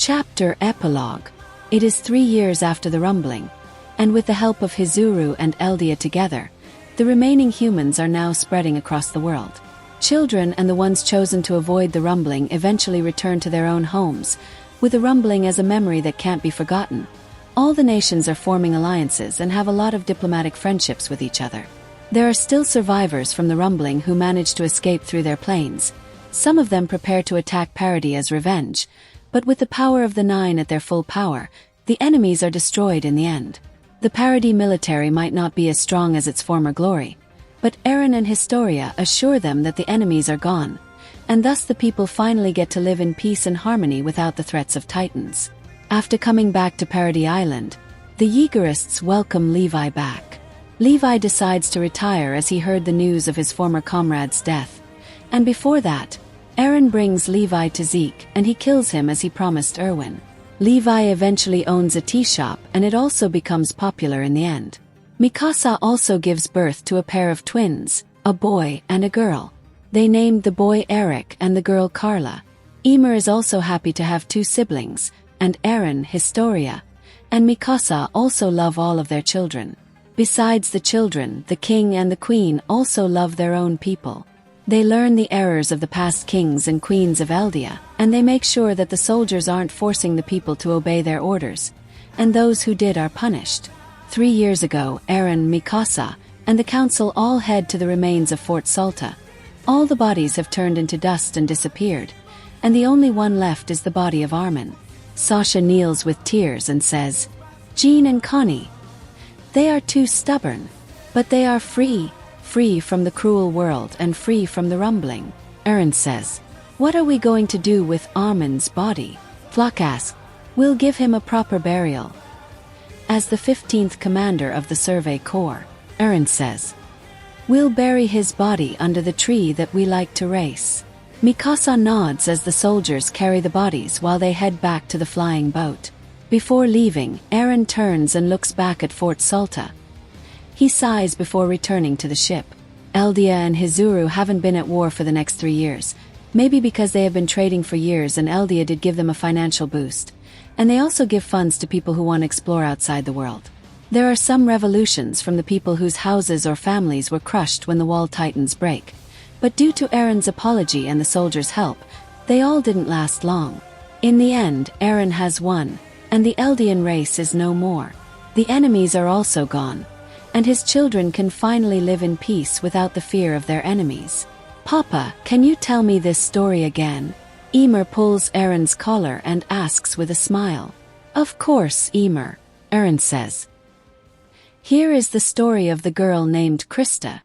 Chapter Epilogue. It is 3 years after the rumbling, and with the help of Hizuru and Eldia together, the remaining humans are now spreading across the world. Children and the ones chosen to avoid the rumbling eventually return to their own homes, with the rumbling as a memory that can't be forgotten. All the nations are forming alliances and have a lot of diplomatic friendships with each other. There are still survivors from the rumbling who manage to escape through their planes. Some of them prepare to attack Parody as revenge, but with the power of the Nine at their full power, the enemies are destroyed in the end. The Parody military might not be as strong as its former glory, but Eren and Historia assure them that the enemies are gone, and thus the people finally get to live in peace and harmony without the threats of Titans. After coming back to Parody Island, the Yeagerists welcome Levi back. Levi decides to retire as he heard the news of his former comrade's death, and before that, Eren brings Levi to Zeke and he kills him as he promised Erwin. Levi eventually owns a tea shop and it also becomes popular in the end. Mikasa also gives birth to a pair of twins, a boy and a girl. They named the boy Eric and the girl Carla. Ymir is also happy to have 2 siblings, and Eren, Historia, and Mikasa also love all of their children. Besides the children, the king and the queen also love their own people. They learn the errors of the past kings and queens of Eldia, and they make sure that the soldiers aren't forcing the people to obey their orders, and those who did are punished. 3 years ago, Eren, Mikasa, and the council all head to the remains of Fort Salta. All the bodies have turned into dust and disappeared, and the only one left is the body of Armin. Sasha kneels with tears and says, "Jean and Connie. They are too stubborn, but they are free from the cruel world and free from the rumbling." Eren says, "What are we going to do with Armin's body?" Flock asks, "We'll give him a proper burial." As the 15th commander of the Survey Corps, Eren says, "We'll bury his body under the tree that we like to race." Mikasa nods as the soldiers carry the bodies while they head back to the flying boat. Before leaving, Eren turns and looks back at Fort Salta. He sighs before returning to the ship. Eldia and Hizuru haven't been at war for the next 3 years, maybe because they have been trading for years and Eldia did give them a financial boost, and they also give funds to people who want to explore outside the world. There are some revolutions from the people whose houses or families were crushed when the Wall Titans break, but due to Eren's apology and the soldiers' help, they all didn't last long. In the end, Eren has won, and the Eldian race is no more. The enemies are also gone, and his children can finally live in peace without the fear of their enemies. "Papa, can you tell me this story again?" Ymir pulls Eren's collar and asks with a smile. "Of course, Ymir," Eren says. "Here is the story of the girl named Krista.